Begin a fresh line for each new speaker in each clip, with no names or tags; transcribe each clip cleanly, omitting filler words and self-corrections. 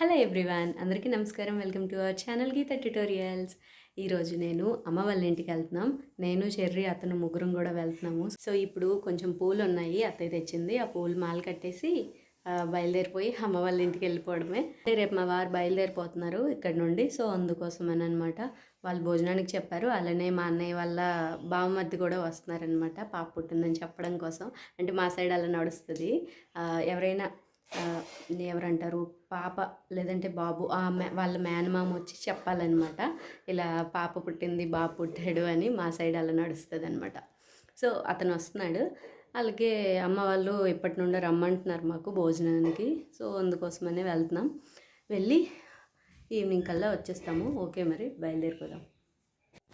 Hello everyone, అందరికీ నమస్కారం. Welcome to our channel Geetha tutorials. ఈరోజు నేను అమ్మ వాళ్ళ ఇంటికి వెళ్తున్నాం. నేను చెర్రీ అతను ముగ్గురం కూడా వెళ్తున్నాము. సో ఇప్పుడు కొంచెం పూలు ఉన్నాయి, అత్తయ్య తెచ్చింది. ఆ పూలు మాల కట్టేసి బయలుదేరిపోయి అమ్మ వాళ్ళ ఇంటికి వెళ్ళిపోవడమే. రేపు మా వారు బయలుదేరిపోతున్నారు ఇక్కడ నుండి. సో అందుకోసమని అనమాట. వాళ్ళు భోజనానికి చెప్పారు. అలానే మా అన్నయ్య వాళ్ళ బావమర్ది కూడా వస్తున్నారనమాట, పాప పుట్టిందని చెప్పడం కోసం. అంటే మా సైడ్ అలా నడుస్తుంది. ఎవరైనా ఎవరంటారు, పాప లేదంటే బాబు వాళ్ళ మేనమామ వచ్చి చెప్పాలన్నమాట, ఇలా పాప పుట్టింది బాబు పుట్టాడు అని. మా సైడ్ అలా నడుస్తుంది అనమాట. సో అతను వస్తున్నాడు. అలాగే అమ్మ వాళ్ళు ఇప్పటి నుండి రమ్మంటున్నారు మాకు భోజనానికి. సో అందుకోసమనే వెళ్తున్నాం. వెళ్ళి ఈవినింగ్ కల్లా వచ్చేస్తాము. ఓకే, మరి బయలుదేరిపోదాం.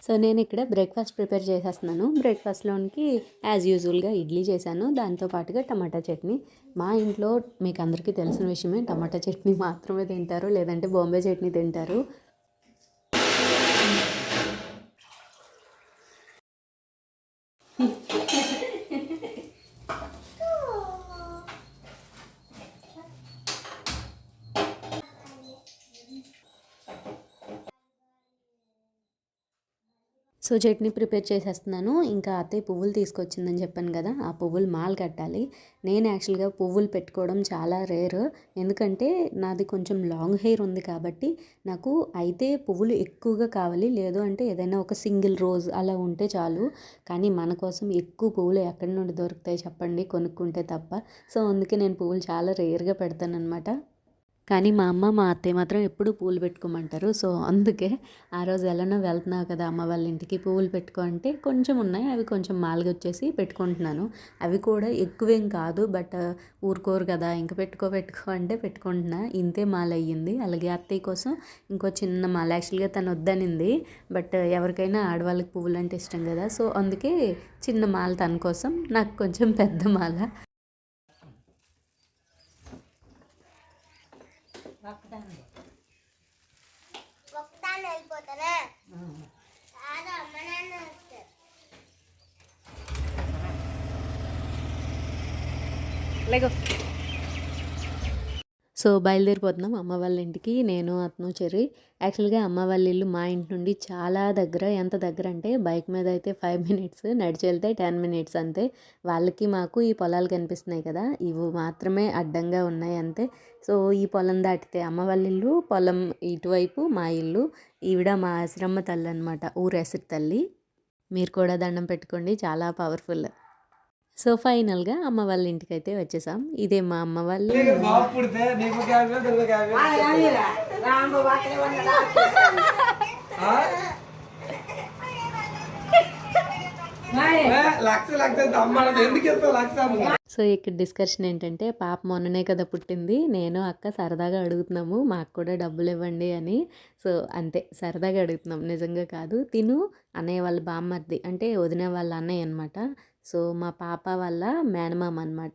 సో నేను ఇక్కడ బ్రేక్ఫాస్ట్ ప్రిపేర్ చేసేస్తున్నాను. బ్రేక్ఫాస్ట్లోనికి యాజ్ యూజువల్గా ఇడ్లీ చేశాను, దాంతోపాటుగా టమాటా చట్నీ. మా ఇంట్లో మీకు అందరికీ తెలిసిన విషయమే, టమాటా చట్నీ మాత్రమే తింటారు, లేదంటే బాంబే చట్నీ తింటారు. సో చట్నీ ప్రిపేర్ చేసేస్తున్నాను. ఇంకా అత్తయ్య పువ్వులు తీసుకొచ్చిందని చెప్పాను కదా, ఆ పువ్వులు మాల కట్టాలి. నేను యాక్చువల్గా పువ్వులు పెట్టుకోవడం చాలా రేర్, ఎందుకంటే నాది కొంచెం లాంగ్ హెయిర్ ఉంది కాబట్టి నాకు అయితే పువ్వులు ఎక్కువగా కావాలి. లేదు అంటే ఏదైనా ఒక సింగిల్ రోజ్ అలా ఉంటే చాలు. కానీ మన కోసం ఎక్కువ పువ్వులు ఎక్కడి నుండి దొరుకుతాయి చెప్పండి, కొనుక్కుంటే తప్ప. సో అందుకే నేను పువ్వులు చాలా రేర్గా పెడతాను అనమాట. కానీ మా అమ్మ మా అత్తయ్య మాత్రం ఎప్పుడూ పూలు పెట్టుకోమంటారు. సో అందుకే ఆ రోజు ఎలానో వెళ్తున్నావు కదా అమ్మ వాళ్ళ ఇంటికి, పువ్వులు పెట్టుకో అంటే కొంచెం ఉన్నాయి, అవి కొంచెం మాలుగా వచ్చేసి పెట్టుకుంటున్నాను. అవి కూడా ఎక్కువేం కాదు, బట్ ఊరుకోరు కదా, ఇంకా పెట్టుకో అంటే పెట్టుకుంటున్నా. ఇంతే మాల అయ్యింది. అలాగే అత్తయ్య కోసం ఇంకో చిన్న మాల, యాక్చువల్గా తను వద్దనింది, బట్ ఎవరికైనా ఆడవాళ్ళకి పువ్వులు అంటే ఇష్టం కదా. సో అందుకే చిన్న మాల తన కోసం, నాకు కొంచెం పెద్ద మాల. లేగో. సో బయలుదేరిపోతున్నాం అమ్మ వాళ్ళ ఇంటికి, నేను అతను చెర్రీ. యాక్చువల్గా అమ్మ వాళ్ళ ఇల్లు మా ఇంటి నుండి చాలా దగ్గర. ఎంత దగ్గర అంటే బైక్ మీద అయితే 5 minutes, నడిచి వెళ్తే 10 minutes అంతే. వాళ్ళకి మాకు ఈ పొలాలు కనిపిస్తున్నాయి కదా, ఇవి మాత్రమే అడ్డంగా ఉన్నాయి అంతే. సో ఈ పొలం దాటితే అమ్మ వాళ్ళ ఇల్లు, పొలం ఇటువైపు మా ఇల్లు. ఈవిడ మా ఆశ్రమ తల్లి అనమాట, ఊరెసరి తల్లి. మీరు కూడా దండం పెట్టుకోండి, చాలా పవర్ఫుల్. సో ఫైనల్గా అమ్మ వాళ్ళ ఇంటికి అయితే వచ్చేసాం. ఇదే మా అమ్మ వాళ్ళు. సో ఇక్కడ డిస్కషన్ ఏంటంటే, పాప మొన్ననే కదా పుట్టింది, నేను అక్క సరదాగా అడుగుతున్నాము మాకు కూడా డబ్బులు ఇవ్వండి అని. సో అంతే, సరదాగా అడుగుతున్నాం, నిజంగా కాదు. తిను అన్నయ్య వాళ్ళ బామ్మర్ది, అంటే వదిన వాళ్ళ అన్నయ్య అనమాట. సో మా పాప వాళ్ళ మేనమామ అనమాట,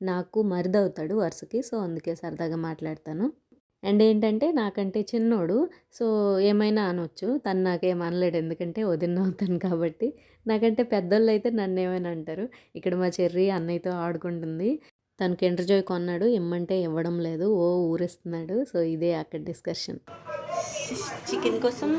నాకు మరిదవుతాడు వరుసకి. సో అందుకే సరదాగా మాట్లాడతాను. అండ్ ఏంటంటే నాకంటే చిన్నోడు, సో ఏమైనా అనొచ్చు, తను నాకేం అనలేడు, ఎందుకంటే వదిన అవుతాను కాబట్టి. నాకంటే పెద్దోళ్ళు అయితే నన్ను ఏమైనా అంటారు. ఇక్కడ మా చెర్రీ అన్నయ్యతో ఆడుకుంటుంది. తను కిండర్ జాయ్ కొన్నాడు, ఇమ్మంటే ఇవ్వడం లేదు, ఓ ఊరిస్తున్నాడు. సో ఇదే అక్కడ డిస్కషన్. చికెన్ కోసం,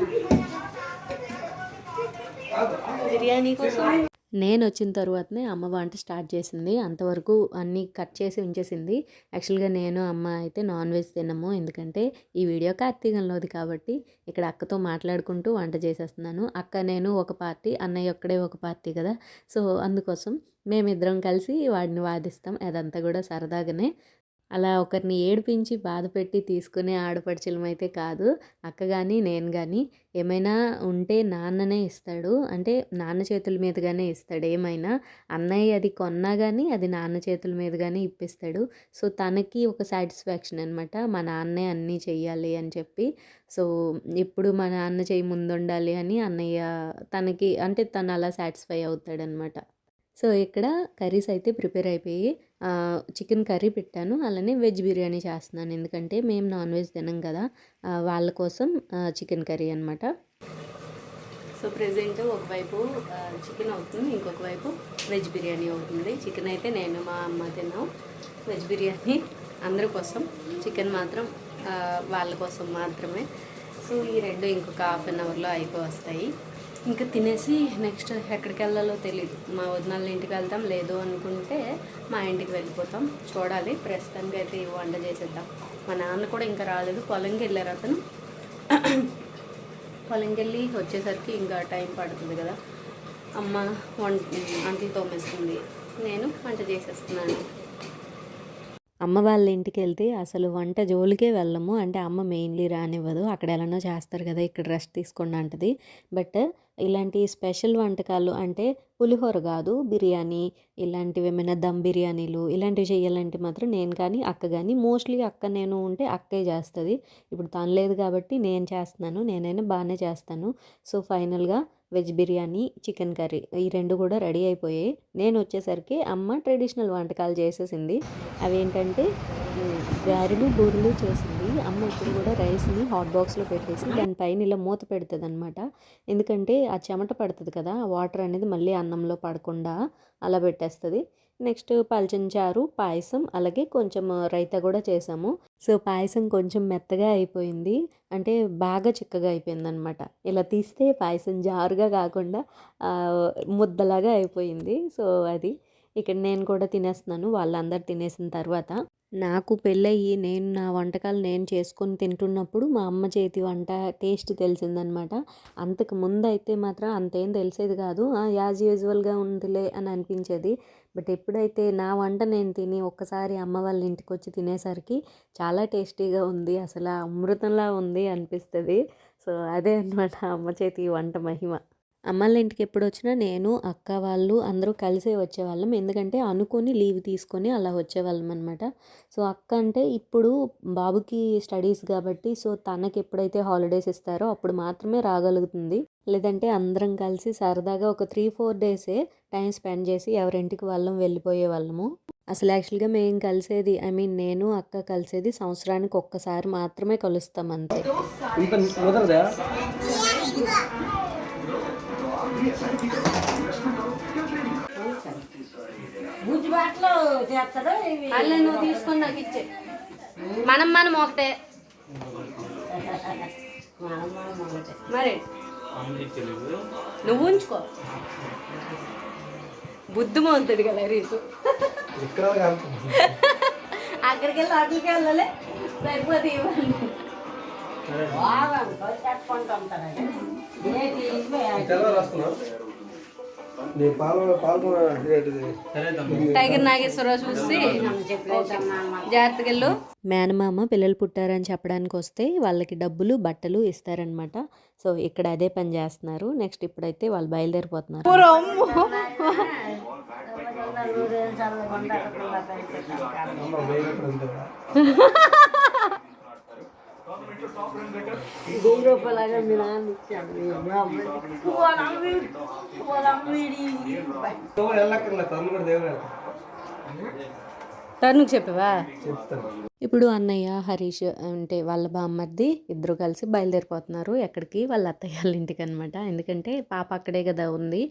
బిర్యానీ కోసం నేను వచ్చిన తర్వాతనే అమ్మ వంట స్టార్ట్ చేసింది. అంతవరకు అన్నీ కట్ చేసి ఉంచేసింది. యాక్చువల్గా నేను అమ్మ అయితే నాన్ వెజ్ తినము, ఎందుకంటే ఈ వీడియో కార్తీకంలోది కాబట్టి. ఇక్కడ అక్కతో మాట్లాడుకుంటూ వంట చేసేస్తున్నాను. అక్క నేను ఒక పార్టీ, అన్నయ్య ఒక్కడే ఒక పార్టీ కదా. సో అందుకోసం మేమిద్దరం కలిసి వాడిని వాదిస్తాం. అదంతా కూడా సరదాగానే. అలా ఒకరిని ఏడిపించి బాధపెట్టి తీసుకునే ఆడపడుచులమైతే కాదు. అక్క కానీ నేను కానీ ఏమైనా ఉంటే నాన్ననే ఇస్తాడు, అంటే నాన్న చేతుల మీదుగానే ఇస్తాడు ఏమైనా. అన్నయ్య అది కొన్నా కానీ అది నాన్న చేతుల మీదుగానే ఇప్పిస్తాడు. సో తనకి ఒక సాటిస్ఫాక్షన్ అనమాట, మా నాన్నే అన్నీ చెయ్యాలి అని చెప్పి. సో ఇప్పుడు మా నాన్న చెయ్యి ముందుండాలి అని అన్నయ్య తనకి, అంటే తను అలా సాటిస్ఫై అవుతాడనమాట. సో ఇక్కడ కర్రీస్ అయితే ప్రిపేర్ అయిపోయి, చికెన్ కర్రీ పెట్టాను, అలానే వెజ్ బిర్యానీ చేస్తున్నాను, ఎందుకంటే మేము నాన్ వెజ్ తినం కదా, వాళ్ళ కోసం చికెన్ కర్రీ అనమాట. సో ప్రెజెంట్ ఒకవైపు చికెన్ అవుతుంది, ఇంకొక వైపు వెజ్ బిర్యానీ అవుతుంది. చికెన్ అయితే నేను మా అమ్మ తిన్నాం, వెజ్ బిర్యానీ అందరి కోసం. చికెన్ మాత్రం వాళ్ళ కోసం మాత్రమే. సో ఈ రెండు ఇంకొక హాఫ్ అన్ అవర్లో అయిపో వస్తాయి. ఇంకా తినేసి నెక్స్ట్ ఎక్కడికి వెళ్ళాలో తెలియదు. మా వదినాళ్ళ ఇంటికి వెళ్తాం, లేదు అనుకుంటే మా ఇంటికి వెళ్ళిపోతాం. చూడాలి. ప్రస్తుతానికి అయితే ఈ వంట చేసేద్దాం. మా నాన్న కూడా ఇంకా రాలేదు, పొలంకి వెళ్ళారు అతను. పొలంకి వెళ్ళి వచ్చేసరికి ఇంకా టైం పడుతుంది కదా. అమ్మ అంట్లు తోమేస్తుంది, నేను వంట చేసేస్తున్నాను. అమ్మ వాళ్ళ ఇంటికి వెళ్తే అసలు వంట జోలికే వెళ్ళము. అంటే అమ్మ మెయిన్లీ రానివ్వదు. అక్కడ ఎలానో చేస్తారు కదా, ఇక్కడ రెస్ట్ తీసుకోండి అంటది. బట్ ఇలాంటి స్పెషల్ వంటకాలు అంటే పులిహోర కాదు, బిర్యానీ ఇలాంటివి ఏమైనా దమ్ బిర్యానీలు ఇలాంటివి చేయాలంటే మాత్రం నేను కానీ అక్క కానీ, మోస్ట్లీ అక్క నేను ఉంటే అక్కే చేస్తుంది. ఇప్పుడు తను లేదు కాబట్టి నేను చేస్తున్నాను. నేనైనా బాగానే చేస్తాను. సో ఫైనల్గా వెజ్ బిర్యానీ, చికెన్ కర్రీ ఈ రెండు కూడా రెడీ అయిపోయాయి. నేను వచ్చేసరికి అమ్మ ట్రెడిషనల్ వంటకాలు చేసేసింది. అవేంటంటే గారెలు, బూరెలు చేసింది. అమ్మ ఇప్పుడు కూడా రైస్ని హాట్ బాక్స్లో పెట్టేసి దానిపైన ఇలా మూత పెడుతుంది అనమాట. ఎందుకంటే ఆ చెమట పడుతుంది కదా, ఆ వాటర్ అనేది మళ్ళీ అన్నంలో పడకుండా అలా పెట్టేస్తుంది. నెక్స్ట్ పల్చని చారు, పాయసం, అలాగే కొంచెం రైతా కూడా చేసాము. సో పాయసం కొంచెం మెత్తగా అయిపోయింది, అంటే బాగా చిక్కగా అయిపోయింది అనమాట. ఇలా తీస్తే పాయసం జారుగా కాకుండా ముద్దలాగా అయిపోయింది. సో అది ఇక్కడ నేను కూడా తినేస్తున్నాను వాళ్ళందరూ తినేసిన తర్వాత. నాకు పెళ్ళయ్యి నేను నా వంటకాలు నేను చేసుకొని తింటున్నప్పుడు మా అమ్మ చేతి వంట టేస్ట్ తెలిసిందనమాట. అంతకు ముందు అయితే మాత్రం అంతేం తెలిసేది కాదు. యాజ్ యూజువల్గా ఉందిలే అని అనిపించేది. బట్ ఎప్పుడైతే నా వంట నేను తిని ఒక్కసారి అమ్మ వాళ్ళ ఇంటికి వచ్చి తినేసరికి చాలా టేస్టీగా ఉంది, అసలు అమృతంలా ఉంది అనిపిస్తుంది. సో అదే అనమాట అమ్మ చేతి వంట మహిమ. అమ్మాళ్ళ ఇంటికి ఎప్పుడు వచ్చినా నేను, అక్క వాళ్ళు అందరూ కలిసే వచ్చేవాళ్ళం. ఎందుకంటే అనుకొని లీవ్ తీసుకొని అలా వచ్చేవాళ్ళం అనమాట. సో అక్క అంటే ఇప్పుడు బాబుకి స్టడీస్ కాబట్టి సో తనకి ఎప్పుడైతే హాలిడేస్ ఇస్తారో అప్పుడు మాత్రమే రాగలుగుతుంది. లేదంటే అందరం కలిసి సరదాగా ఒక 3-4 డేసే టైం స్పెండ్ చేసి ఎవరింటికి వాళ్ళం వెళ్ళిపోయే వాళ్ళము. అసలు యాక్చువల్గా మేము కలిసేది, ఐ మీన్ నేను అక్క కలిసేది సంవత్సరానికి ఒక్కసారి మాత్రమే కలుస్తాం అంతే. అలా నువ్వు తీసుకొని నాకు ఇచ్చే, మనం ఒకటే మరి నువ్వు ఉంచుకో. బుద్ధి మోతుంది కదా రీతు. అక్కడికి వెళ్ళి అక్కడికి వెళ్ళాలి సరిపోతే ఇవ్వండి. టైగర్ నాగేశ్వరరావు చూసి జాగ్రత్తగా వెళ్ళు. మేనమామ పిల్లలు పుట్టారని చెప్పడానికి వస్తే వాళ్ళకి డబ్బులు, బట్టలు ఇస్తారనమాట. సో ఇక్కడ అదే పని చేస్తున్నారు. నెక్స్ట్ ఇప్పుడైతే వాళ్ళు బయలుదేరిపోతున్నారు. రూపాయలాగా మీ నాన్న ఇచ్చాడు. తరుణ్కి చెప్పావా? ఇప్పుడు అన్నయ్య, హరీష్ అంటే వాళ్ళ బామ్మర్ది ఇద్దరు కలిసి బయలుదేరిపోతున్నారు. ఎక్కడికి? వాళ్ళ అత్తయ్య వాళ్ళ ఇంటికి అనమాట. ఎందుకంటే పాప అక్కడే కదా ఉంది.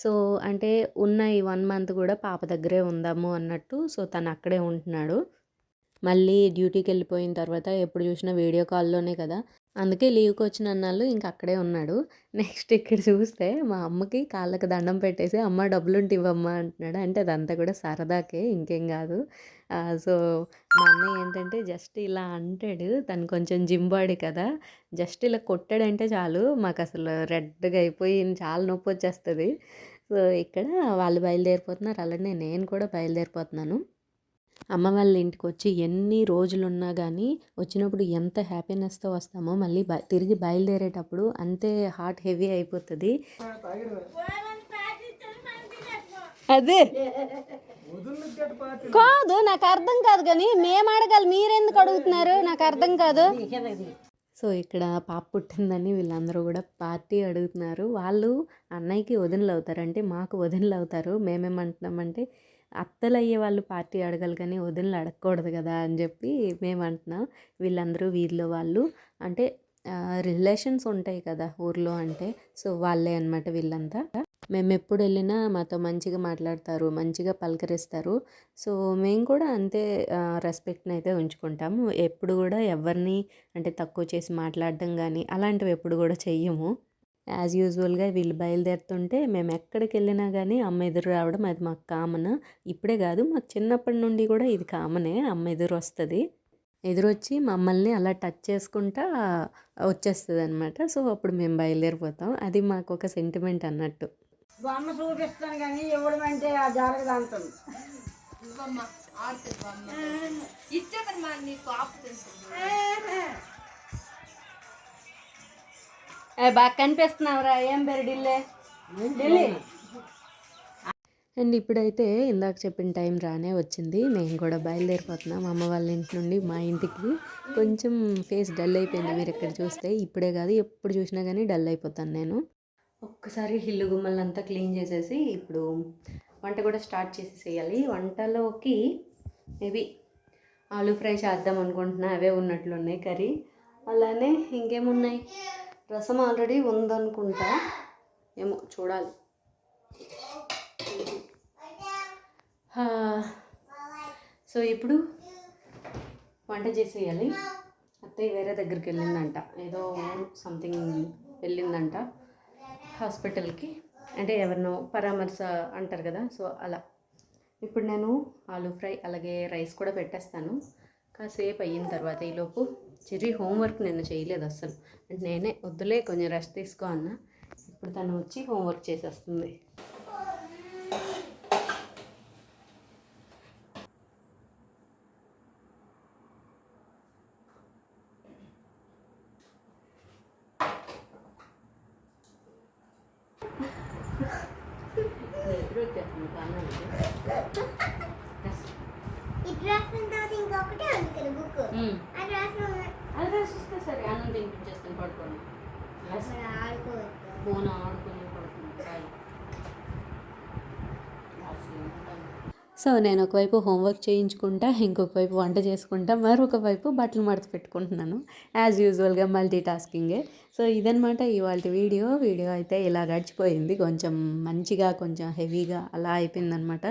సో అంటే ఉన్న ఈ 1 మంత్ కూడా పాప దగ్గరే ఉందాము అన్నట్టు. సో తను అక్కడే ఉంటున్నాడు. మళ్ళీ డ్యూటీకి వెళ్ళిపోయిన తర్వాత ఎప్పుడు చూసినా వీడియో కాల్లోనే కదా, అందుకే లీవ్కి వచ్చిన అన్నాళ్ళు ఇంక అక్కడే ఉన్నాడు. నెక్స్ట్ ఇక్కడ చూస్తే మా అమ్మకి కాళ్ళకి దండం పెట్టేసి అమ్మ డబ్బులుంటే ఇవ్వమ్మా అంటున్నాడు. అంటే అదంతా కూడా సరదాకే, ఇంకేం కాదు. సో మా అన్నయ్య ఏంటంటే జస్ట్ ఇలా అంటాడు. తను కొంచెం జిమ్ బాడీ కదా, జస్ట్ ఇలా కొట్టాడంటే చాలు మాకు అసలు రెడ్గా అయిపోయి చాలా నొప్పి వచ్చేస్తుంది. సో ఇక్కడ వాళ్ళు బయలుదేరిపోతున్నారు, అలానే నేను కూడా బయలుదేరిపోతున్నాను. అమ్మ వాళ్ళ ఇంటికి వచ్చి ఎన్ని రోజులున్నా కానీ వచ్చినప్పుడు ఎంత హ్యాపీనెస్తో వస్తామో మళ్ళీ తిరిగి బయలుదేరేటప్పుడు అంతే హార్ట్ హెవీ అయిపోతుంది. అదే కాదు, నాకు అర్థం కాదు కానీ మేము అడగాలి, మీరెందుకు అడుగుతున్నారు? నాకు అర్థం కాదు. సో ఇక్కడ పాప పుట్టిందని వీళ్ళందరూ కూడా పార్టీ అడుగుతున్నారు. వాళ్ళు అన్నయ్యకి వదినలు అవుతారు, అంటే మాకు వదినలు అవుతారు. మేమేమంటున్నామంటే అత్తలు అయ్యే వాళ్ళు పార్టీ అడగాలి కానీ వదినలు అడగకూడదు కదా అని చెప్పి మేము అంటున్నాం. వీళ్ళందరూ వీరిలో వాళ్ళు అంటే రిలేషన్స్ ఉంటాయి కదా ఊర్లో అంటే, సో వాళ్ళే అనమాట వీళ్ళంతా. మేము ఎప్పుడు వెళ్ళినా మాతో మంచిగా మాట్లాడతారు, మంచిగా పలకరిస్తారు. సో మేము కూడా అంతే రెస్పెక్ట్ని అయితే ఉంచుకుంటాము. ఎప్పుడు కూడా ఎవరిని అంటే తక్కువ చేసి మాట్లాడడం కానీ అలాంటివి ఎప్పుడు కూడా చెయ్యము. యాజ్ యూజువల్గా వీళ్ళు బయలుదేరుతుంటే మేము ఎక్కడికి వెళ్ళినా కానీ అమ్మ ఎదురు రావడం అది మాకు కామన్. ఇప్పుడే కాదు, మాకు చిన్నప్పటి నుండి కూడా ఇది కామనే. అమ్మ ఎదురు వస్తుంది, ఎదురొచ్చి మమ్మల్ని అలా టచ్ చేసుకుంటా వచ్చేస్తుంది అనమాట. సో అప్పుడు మేము బయలుదేరిపోతాం. అది మాకు ఒక సెంటిమెంట్ అన్నట్టు.
బొమ్మ చూపిస్తాను కానీ ఇవ్వడం అంటే ఆ జరగదు అంటుంది.
బాగా కనిపిస్తున్నావురా, ఏం పేరు ఢిల్లీ ఢిల్లీ. అండ్ ఇప్పుడైతే ఇందాక చెప్పిన టైం రానే వచ్చింది. మేము కూడా బయలుదేరిపోతున్నాం అమ్మ వాళ్ళ ఇంటి నుండి మా ఇంటికి. కొంచెం ఫేస్ డల్ అయిపోయింది మీరు ఇక్కడ చూస్తే. ఇప్పుడే కాదు ఎప్పుడు చూసినా కానీ డల్ అయిపోతాను నేను. ఒక్కసారి ఇల్లు గుమ్మలంతా క్లీన్ చేసేసి ఇప్పుడు వంట కూడా స్టార్ట్ చేసేసేయాలి. వంటలోకి మేబీ ఆలూ ఫ్రై చేద్దాం అనుకుంటున్నా, అవే ఉన్నట్లున్నాయి కర్రీ. అలానే ఇంకేమున్నాయి, రసం ఆల్రెడీ ఉందనుకుంటా, ఏమో చూడాలి. సో ఇప్పుడు వంట చేసేయాలి. అత్తయ్య వేరే దగ్గరికి వెళ్ళిందంట, ఏదో సంథింగ్ వెళ్ళిందంట హాస్పిటల్కి, అంటే ఎవరినో పరామర్శ అంటారు కదా, సో అలా. ఇప్పుడు నేను ఆలూ ఫ్రై అలాగే రైస్ కూడా పెట్టేస్తాను. కాసేపు అయిన తర్వాత ఈలోపు చెర్రీ హోంవర్క్ నేను చేయలేదు అస్సలు. అంటే నేనే వద్దులే కొంచెం రెస్ట్ తీసుకో అన్న. ఇప్పుడు తను వచ్చి హోంవర్క్ చేసేస్తుంది. అది రాసిస్తే సరే, అన్నం తినిపించేస్తాను, పడుకోండి. ఫోన్ ఆడుకుని పడుకుంటాయి. సో నేను ఒకవైపు హోంవర్క్ చేయించుకుంటా, ఇంకొక వైపు వంట చేసుకుంటా, మరొక వైపు బట్టలు మడత పెట్టుకుంటున్నాను. యాజ్ యూజువల్గా మల్టీ టాస్కింగే. సో ఇదనమాట ఇవాళ వీడియో అయితే ఇలా గడిచిపోయింది. కొంచెం మంచిగా కొంచెం హెవీగా అలా అయిపోయిందనమాట.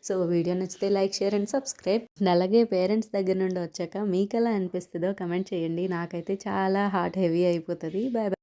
సో వీడియో నచ్చితే లైక్, షేర్ అండ్ సబ్స్క్రైబ్. అలాగే పేరెంట్స్ దగ్గర నుండి వచ్చాక మీకు ఎలా అనిపిస్తుందో కమెంట్ చేయండి. నాకైతే చాలా హార్ట్ హెవీ అయిపోతుంది. Bye bye.